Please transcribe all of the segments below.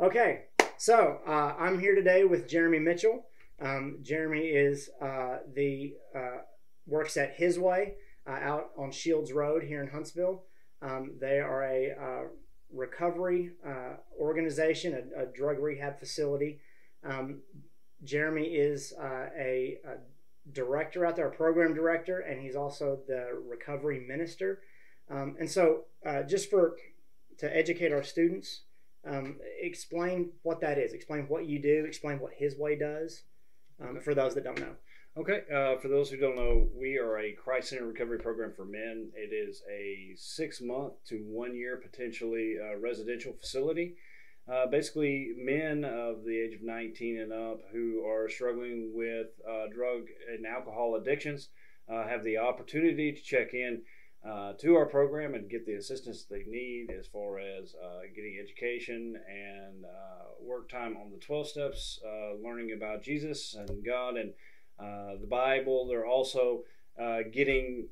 Okay, so I'm here today with Jeremy Mitchell. Jeremy is works at HisWay out on Shields Road here in Huntsville. They are a recovery organization, a drug rehab facility. Jeremy is a director out there, a program director, and he's also the recovery minister. And so just to educate our students, explain what that is. Explain what you do. Explain what HisWay does for those that don't know. Okay, for those who don't know, we are a Christ-centered recovery program for men. It is a 6-month to 1 year potentially residential facility. Basically, men of the age of 19 and up who are struggling with drug and alcohol addictions have the opportunity to check in to our program and get the assistance they need as far as getting education and work time on the 12 steps, learning about Jesus and God and the Bible. They're also getting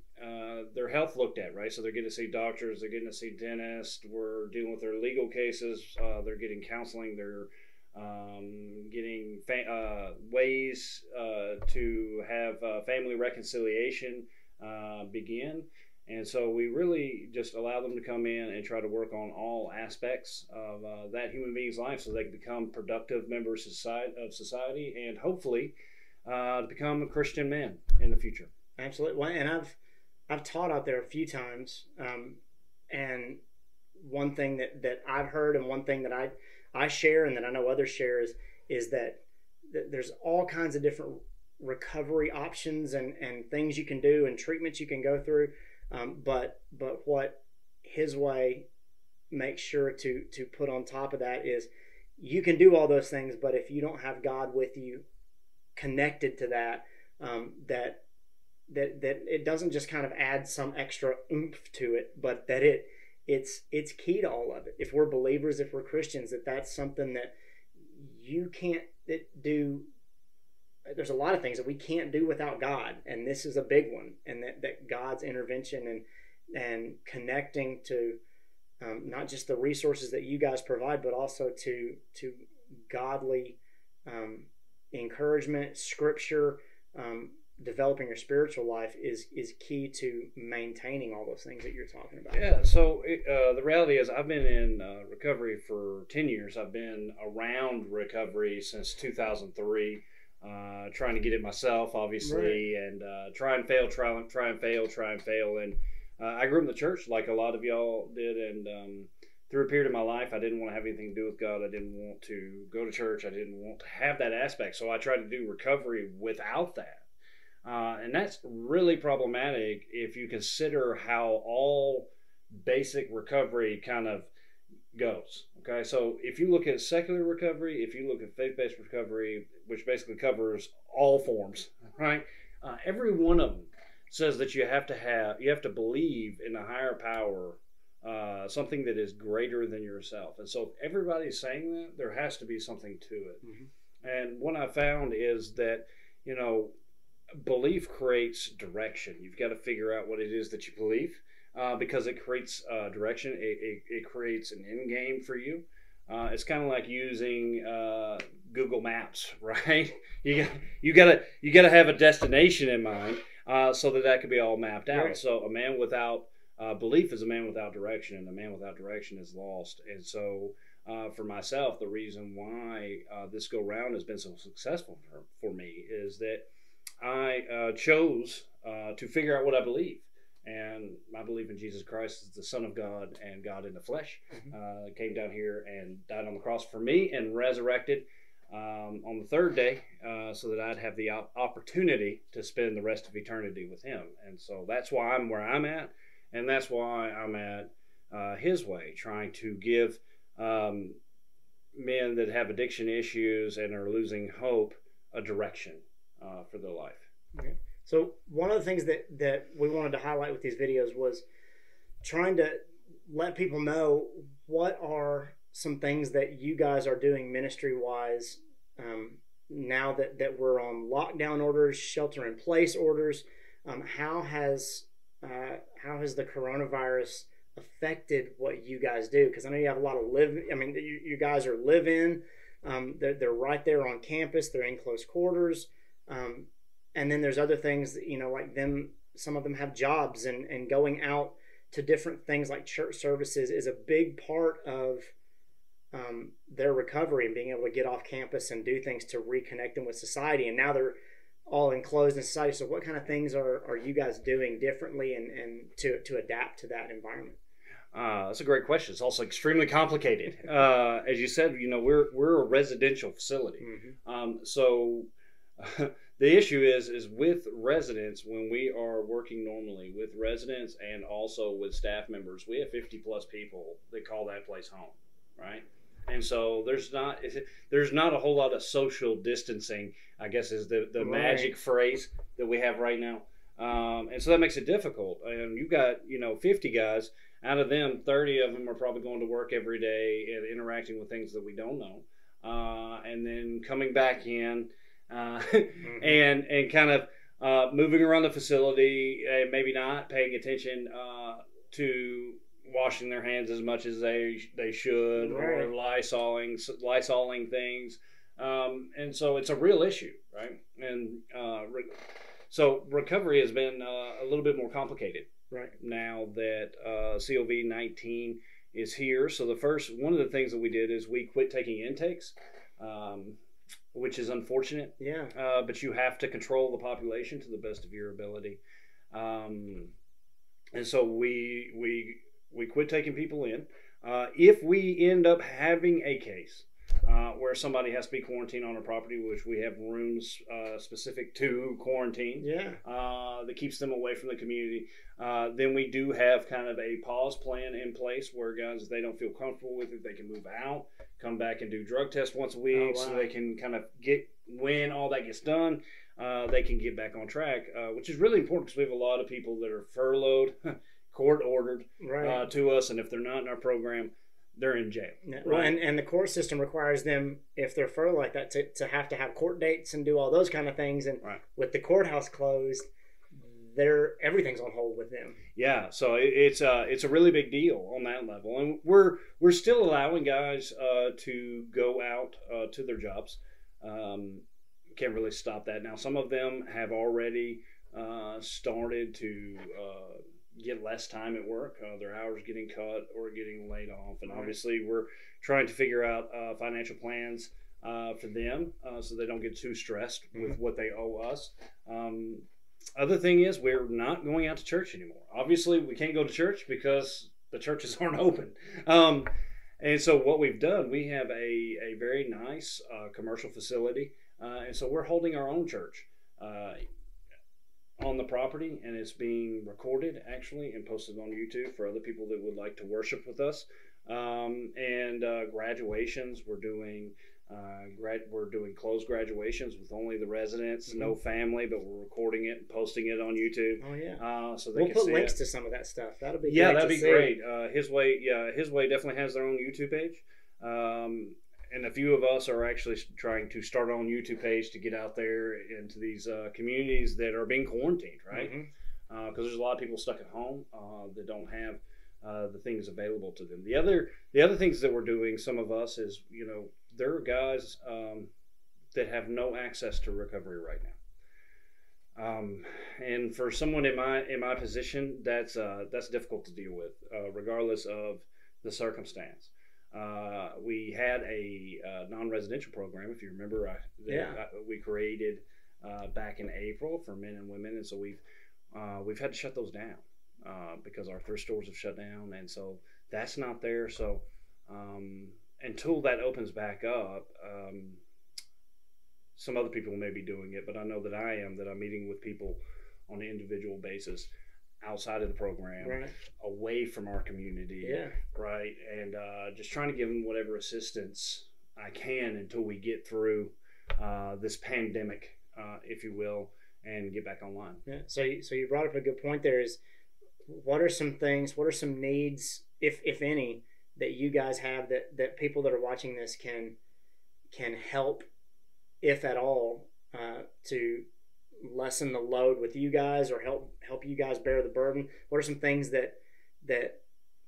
their health looked at, right? So they're getting to see doctors, they're getting to see dentists, we're dealing with their legal cases, they're getting counseling, they're getting ways to have family reconciliation begin. And so we really just allow them to come in and try to work on all aspects of that human being's life so they can become productive members of society and hopefully to become a Christian man in the future. Absolutely. Well, and I've taught out there a few times, and one thing that I've heard and one thing that I share and that I know others share is that there's all kinds of different recovery options and things you can do and treatments you can go through. But what HisWay makes sure to put on top of that is you can do all those things, but if you don't have God with you, connected to that, that it doesn't just kind of add some extra oomph to it, but that it's key to all of it. If we're believers, if we're Christians, that's something that you can't do. There's a lot of things that we can't do without God, and this is a big one. And that God's intervention and connecting to not just the resources that you guys provide, but also to godly encouragement, scripture, developing your spiritual life is key to maintaining all those things that you're talking about. Yeah, so the reality is I've been in recovery for 10 years. I've been around recovery since 2003, trying to get it myself, obviously, right. And try and fail. And I grew up in the church like a lot of y'all did, and through a period of my life, I didn't want to have anything to do with God. I didn't want to go to church. I didn't want to have that aspect. So I tried to do recovery without that. And that's really problematic if you consider how all basic recovery kind of goes. Okay, so if you look at secular recovery, if you look at faith-based recovery, which basically covers all forms, right? Every one of them says that you have to believe in a higher power, something that is greater than yourself. And so if everybody's saying that, there has to be something to it. Mm-hmm. And what I found is that, belief creates direction. You've got to figure out what it is that you believe, because it creates direction. It creates an end game for you. It's kind of like using Google Maps, right? You gotta have a destination in mind, so that could be all mapped out. Right. So a man without belief is a man without direction, and a man without direction is lost. And so for myself, the reason why this go round has been so successful for me is that I chose to figure out what I believe. And I believe in Jesus Christ as the Son of God and God in the flesh. Mm-hmm. Came down here and died on the cross for me and resurrected on the third day so that I'd have the opportunity to spend the rest of eternity with Him. And so that's why I'm where I'm at, and that's why I'm at HisWay, trying to give men that have addiction issues and are losing hope a direction for their life. Okay. So one of the things that we wanted to highlight with these videos was trying to let people know what are some things that you guys are doing ministry-wise now that we're on lockdown orders, shelter-in-place orders. How has the coronavirus affected what you guys do? Because I know you have a lot of live. I mean, you guys are live in. They're right there on campus. They're in close quarters. And then there's other things that, like them. Some of them have jobs, and going out to different things like church services is a big part of their recovery and being able to get off campus and do things to reconnect them with society. And now they're all enclosed in society. So what kind of things are you guys doing differently and to adapt to that environment? That's a great question. It's also extremely complicated. As you said, we're a residential facility. So the issue is with residents, when we are working normally with residents and also with staff members, we have 50 plus people that call that place home, right? And so there's not a whole lot of social distancing, I guess is the right. Magic phrase that we have right now. And so that makes it difficult. And you got, 50 guys. Out of them, 30 of them are probably going to work every day and interacting with things that we don't know. And then coming back in and kind of moving around the facility, maybe not paying attention to washing their hands as much as they should, right. Or lysoling things. And so it's a real issue, right? And so recovery has been a little bit more complicated. Right now that COVID-19 is here. So one of the things that we did is we quit taking intakes, which is unfortunate. Yeah. But you have to control the population to the best of your ability. And so we quit taking people in. If we end up having a case where somebody has to be quarantined on a property, which we have rooms specific to quarantine, that keeps them away from the community, then we do have kind of a pause plan in place where guys, if they don't feel comfortable with it, they can move out, come back and do drug tests once a week. So they can kind of when all that gets done, they can get back on track, which is really important because we have a lot of people that are furloughed, court ordered, right. To us, and if they're not in our program, they're in jail. Right? Well, and the court system requires them, if they're furloughed like that, to have court dates and do all those kind of things. And right. With the courthouse closed, everything's on hold with them. Yeah, so it's a really big deal on that level, and we're still allowing guys to go out to their jobs. Can't really stop that now. Some of them have already started to get less time at work, their hours getting cut or getting laid off, and obviously we're trying to figure out financial plans for them so they don't get too stressed with what they owe us. Other thing is we're not going out to church anymore. Obviously we can't go to church because the churches aren't open. And so what we've done, we have a very nice commercial facility, and so we're holding our own church on the property, and it's being recorded actually and posted on YouTube for other people that would like to worship with us. And graduations, we're doing closed graduations with only the residents, no family, but we're recording it and posting it on YouTube. Oh yeah. So they we'll put links to some of that stuff. That'll be that'd be great. HisWay definitely has their own YouTube page. And a few of us are actually trying to start our own YouTube page to get out there into these communities that are being quarantined, right? Because there's a lot of people stuck at home that don't have the things available to them. The other things that we're doing, some of us, is there are guys that have no access to recovery right now. And for someone in my position, that's difficult to deal with, regardless of the circumstance. We had a non-residential program, if you remember, we created back in April for men and women, and so we've had to shut those down because our thrift stores have shut down, and so that's not there. So until that opens back up, some other people may be doing it, but I know that I'm meeting with people on an individual basis outside of the program, right. Away from our community, right, and just trying to give them whatever assistance I can until we get through this pandemic, if you will, and get back online. Yeah. So you brought up a good point there. Is what are some needs, if any, that you guys have that people that are watching this can help, if at all, to lessen the load with you guys or help you guys bear the burden? What are some things that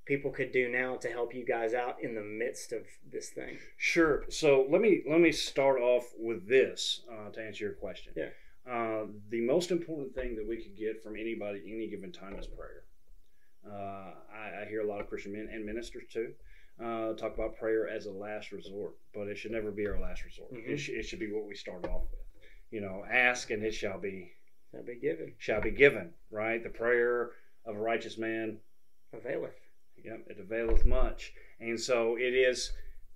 people could do now to help you guys out in the midst of this thing? Sure. So let me start off with this to answer your question. Yeah. The most important thing that we could get from anybody any given time is prayer. I hear a lot of Christian men and ministers too talk about prayer as a last resort, but it should never be our last resort. Mm-hmm. It should be what we start off with. Ask and it shall be given. Shall be given, right? The prayer of a righteous man availeth. Yep, it availeth much. And so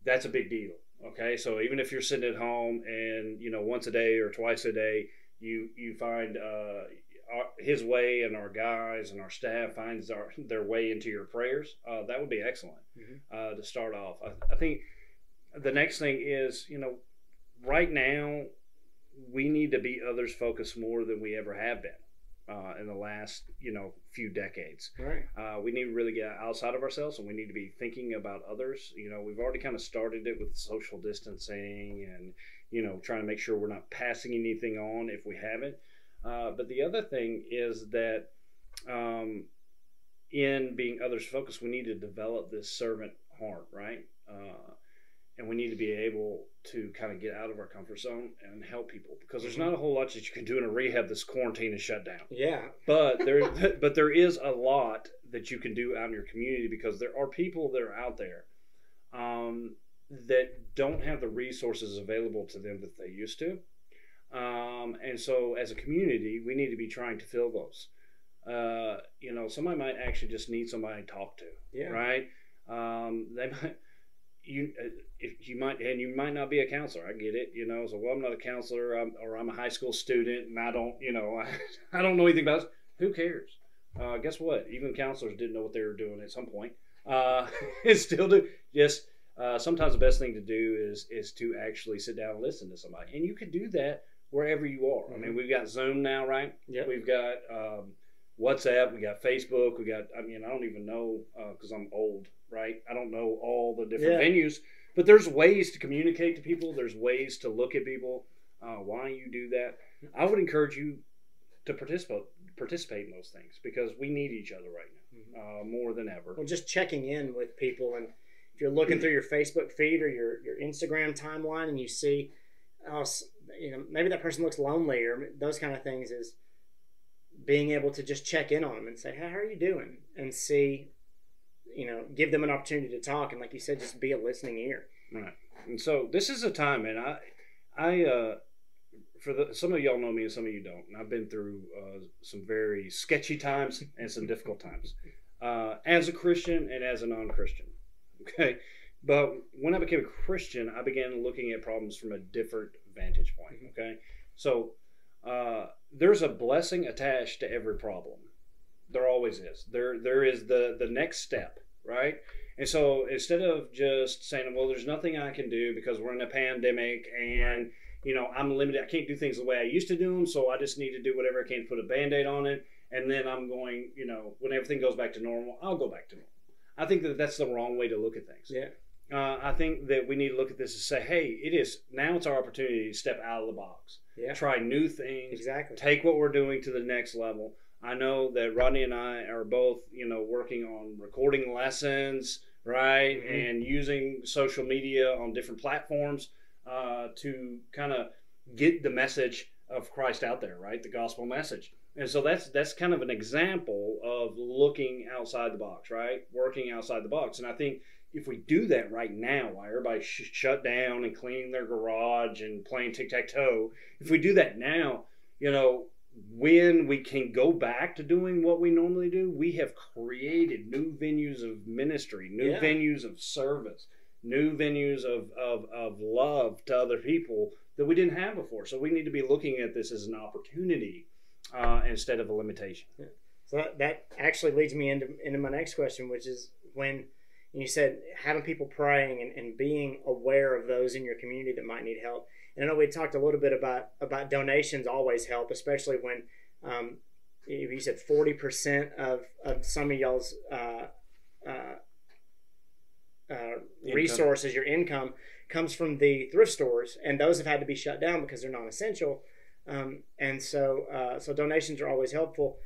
that's a big deal. Okay, so even if you're sitting at home and once a day or twice a day, you find HisWay and our guys and our staff finds their way into your prayers, that would be excellent. To start off. I think the next thing is, right now we need to be others focused more than we ever have been in the last few decades. Right. We need to really get outside of ourselves, and we need to be thinking about others. We've already kind of started it with social distancing and trying to make sure we're not passing anything on if we haven't. But the other thing is that in being others focused, we need to develop this servant heart, right? And we need to be able to kind of get out of our comfort zone and help people, because there's not a whole lot that you can do in a rehab this quarantine is shut down. Yeah. But there is a lot that you can do out in your community, because there are people that are out there that don't have the resources available to them that they used to. And so as a community, we need to be trying to fill those. Somebody might actually just need somebody to talk to. Yeah. Right? They might. You might not be a counselor. I get it. So I'm not a counselor, or I'm a high school student, and I don't, I don't know anything about it. Who cares? Guess what? Even counselors didn't know what they were doing at some point. And still do. Just sometimes the best thing to do is to actually sit down and listen to somebody, and you can do that wherever you are. I mean, we've got Zoom now, right? Yeah. We've got WhatsApp. We got Facebook. We got. I don't even know because I'm old. Right? I don't know all the different venues, but there's ways to communicate to people. There's ways to look at people. Why you do that? I would encourage you to participate in those things, because we need each other right now more than ever. Well, just checking in with people, and if you're looking through your Facebook feed or your Instagram timeline and you see, maybe that person looks lonely or those kind of things, is being able to just check in on them and say, hey, how are you doing? And see. Give them an opportunity to talk, and like you said, just be a listening ear. Right. And so this is a time, man. Some of y'all know me and some of you don't. And I've been through some very sketchy times and some difficult times as a Christian and as a non-Christian. Okay. But when I became a Christian, I began looking at problems from a different vantage point. Okay. So there's a blessing attached to every problem. There always is. There is the next step, right? And so instead of just saying, well, there's nothing I can do because we're in a pandemic and, I'm limited. I can't do things the way I used to do them, so I just need to do whatever I can to put a Band-Aid on it. And then I'm going, when everything goes back to normal, I'll go back to normal. I think that's the wrong way to look at things. Yeah. I think that we need to look at this and say, hey, it's our opportunity to step out of the box. Yeah. Try new things. Exactly. Take what we're doing to the next level. I know that Rodney and I are both, working on recording lessons, right? Mm-hmm. And using social media on different platforms to kind of get the message of Christ out there, right? The gospel message. And so that's kind of an example of looking outside the box, right? Working outside the box. And I think if we do that right now, while everybody's shut down and cleaning their garage and playing tic-tac-toe, if we do that now, when we can go back to doing what we normally do, we have created new venues of ministry, new venues of service, new venues of love to other people that we didn't have before. So we need to be looking at this as an opportunity instead of a limitation. Yeah. So that actually leads me into my next question, which is when you said having people praying and being aware of those in your community that might need help. And I know we talked a little bit about donations always help, especially when you said 40% of some of y'all's resources, your income, comes from the thrift stores, and those have had to be shut down because they're non-essential. And so donations are always helpful,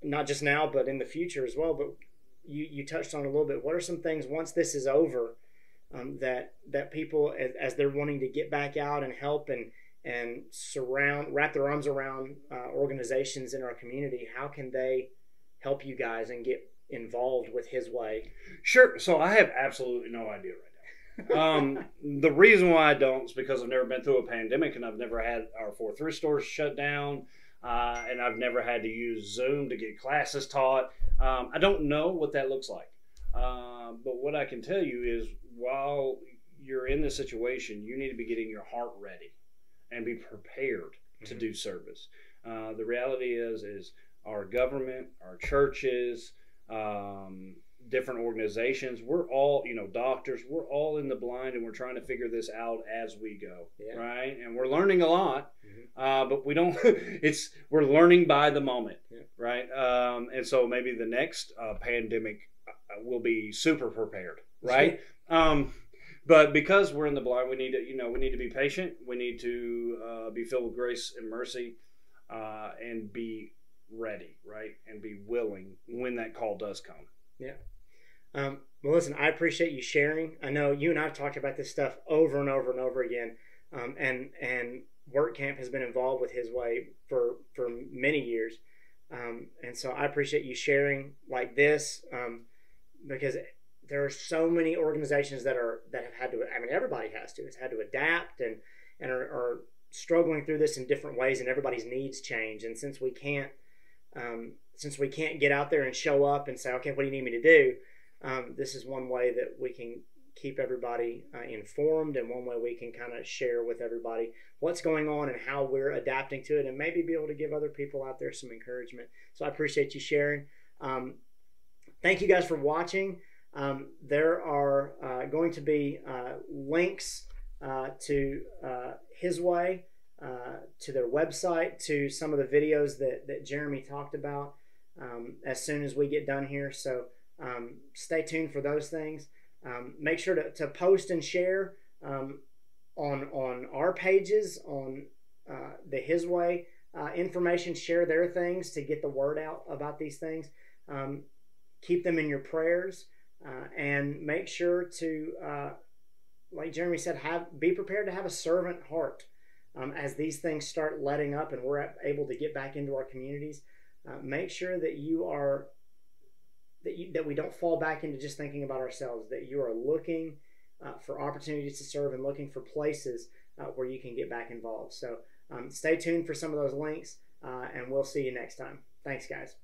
not just now, but in the future as well. But you touched on a little bit. What are some things once this is over that people, as they're wanting to get back out and help and wrap their arms around organizations in our community, how can they help you guys and get involved with HisWay? Sure. So I have absolutely no idea right now. The reason why I don't is because I've never been through a pandemic, and I've never had our 4 thrift stores shut down, and I've never had to use Zoom to get classes taught. I don't know what that looks like. But what I can tell you is, while you're in this situation, you need to be getting your heart ready and be prepared to do service. The reality is our government, our churches, different organizations, we're all, doctors, we're all in the blind, and we're trying to figure this out as we go, right? And we're learning a lot, but we don't, we're learning by the moment, right? And so maybe the next pandemic will be super prepared, right? But because we're in the blind, we need to be patient. We need to be filled with grace and mercy, and be ready, right? And be willing when that call does come. Yeah. Well, listen, I appreciate you sharing. I know you and I have talked about this stuff over and over and over again. And Work Camp has been involved with HisWay for many years. And so I appreciate you sharing like this, because there are so many organizations that have had to, everybody has had to adapt and are struggling through this in different ways, and everybody's needs change. And since we can't get out there and show up and say, okay, what do you need me to do? This is one way that we can keep everybody informed, and one way we can kind of share with everybody what's going on and how we're adapting to it, and maybe be able to give other people out there some encouragement. So I appreciate you sharing. Thank you guys for watching. There are going to be links to HisWay, to their website, to some of the videos that Jeremy talked about as soon as we get done here. So stay tuned for those things. Make sure to post and share on our pages, on the HisWay information. Share their things to get the word out about these things. Keep them in your prayers, and make sure to, like Jeremy said, be prepared to have a servant heart as these things start letting up and we're able to get back into our communities. Make sure that that we don't fall back into just thinking about ourselves, that you are looking for opportunities to serve and looking for places where you can get back involved. So stay tuned for some of those links, and we'll see you next time. Thanks, guys.